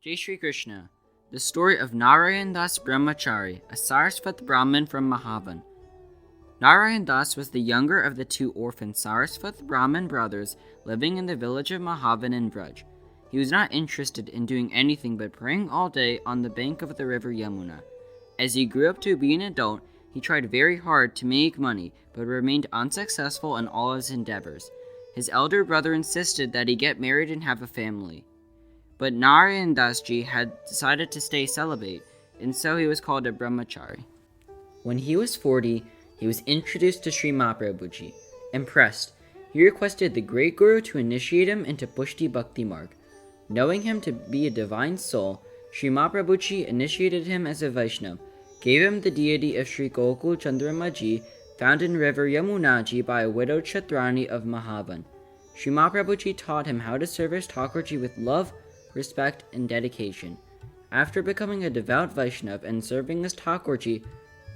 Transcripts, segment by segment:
Jai Shri Krishna. The story of Narayandas Brahmachari, a Sarasvat Brahmin from Mahavan. Narayandas was the younger of the two orphan Sarasvat Brahmin brothers living in the village of Mahavan in Vraj. He was not interested in doing anything but praying all day on the bank of the river Yamuna. As he grew up to be an adult, he tried very hard to make money, but remained unsuccessful in all his endeavors. His elder brother insisted that he get married and have a family. But Narayandasji had decided to stay celibate, and so he was called a Brahmachari. When he was 40, he was introduced to Shri Mahaprabhuji. Impressed, he requested the great Guru to initiate him into Pushti Bhakti Marg. Knowing him to be a divine soul, Shri Mahaprabhuji initiated him as a Vaishnav, gave him the deity of Shri Gokul Chandramaji, found in river Yamunaji by a widowed Kshatrani of Mahavan. Shri Mahaprabhuji taught him how to service Thakorji with love, respect, and dedication. After becoming a devout Vaishnav and serving as Thakorji,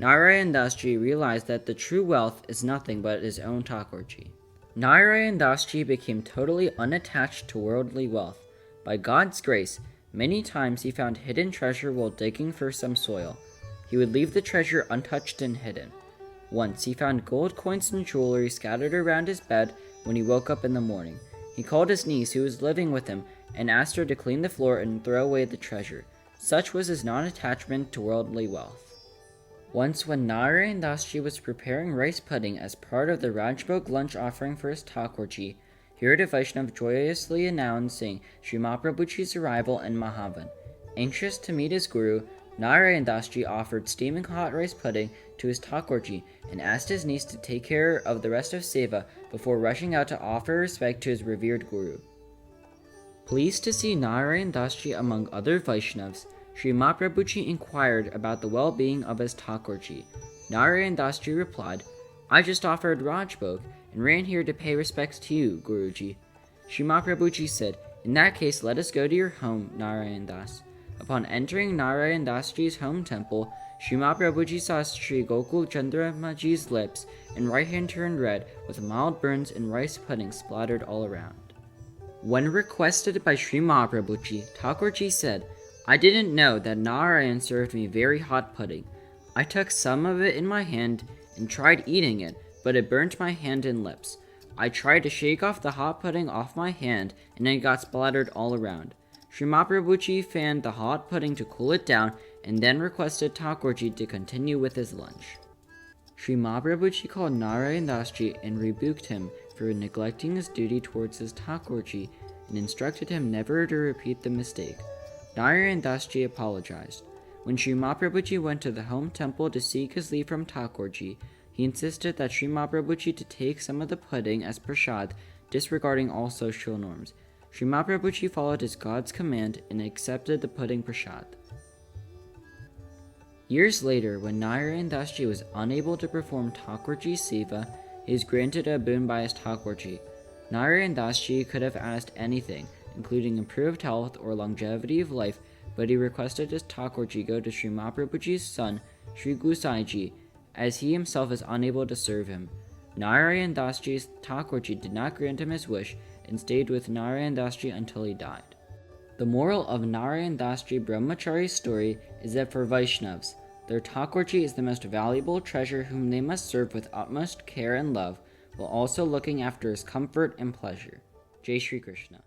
Narayandasji realized that the true wealth is nothing but his own Thakorji. Narayandasji became totally unattached to worldly wealth. By God's grace, many times he found hidden treasure while digging for some soil. He would leave the treasure untouched and hidden. Once he found gold coins and jewelry scattered around his bed when he woke up in the morning. He called his niece, who was living with him, and asked her to clean the floor and throw away the treasure. Such was his non-attachment to worldly wealth. Once when Narayandasji was preparing rice pudding as part of the Rajbhog lunch offering for his Thakorji, he heard a Vaishnav joyously announcing Shri Mahaprabhuji's arrival in Mahavan. Anxious to meet his guru, Narayandasji offered steaming hot rice pudding to his Thakorji and asked his niece to take care of the rest of Seva before rushing out to offer respect to his revered guru. Pleased to see Narayandasji among other Vaishnavs, Shri Mahaprabhuji inquired about the well-being of his Thakorji. Narayandasji replied, "I just offered Rajbhog and ran here to pay respects to you, Guruji." Shri Mahaprabhuji said, "In that case, let us go to your home, Narayandas." Upon entering Narayandasji's home temple, Shri Mahaprabhuji saw Shri Gokul Chandramaji's lips and right hand turned red with mild burns and rice pudding splattered all around. When requested by Shri Mahaprabhuji, Thakorji said, "I didn't know that Narayan served me very hot pudding. I took some of it in my hand and tried eating it, but it burnt my hand and lips. I tried to shake off the hot pudding off my hand and it got splattered all around." Shri Mahaprabhuji fanned the hot pudding to cool it down and then requested Thakorji to continue with his lunch. Shri Mahaprabhuji called Narayandasji and rebuked him for neglecting his duty towards his Thakorji and instructed him never to repeat the mistake. Narayandasji apologized. When Shri Mahaprabhuji went to the home temple to seek his leave from Thakorji, he insisted that Shri Mahaprabhuji to take some of the pudding as prasad, disregarding all social norms. Shri Mahaprabhuji followed his God's command and accepted the pudding prasad. Years later, when Narayandasji was unable to perform Thakorji's seva, he was granted a boon by his Thakorji. Narayandasji could have asked anything, including improved health or longevity of life, but he requested his Thakorji go to Shri Mahaprabhuji's son, Shri Gusaiji, as he himself is unable to serve him. Narayandasji's Thakorji did not grant him his wish and stayed with Narayandasji until he died. The moral of Narayandasji Brahmachari's story is that for Vaishnavs, their Thakorji is the most valuable treasure whom they must serve with utmost care and love, while also looking after his comfort and pleasure. Jai Shri Krishna.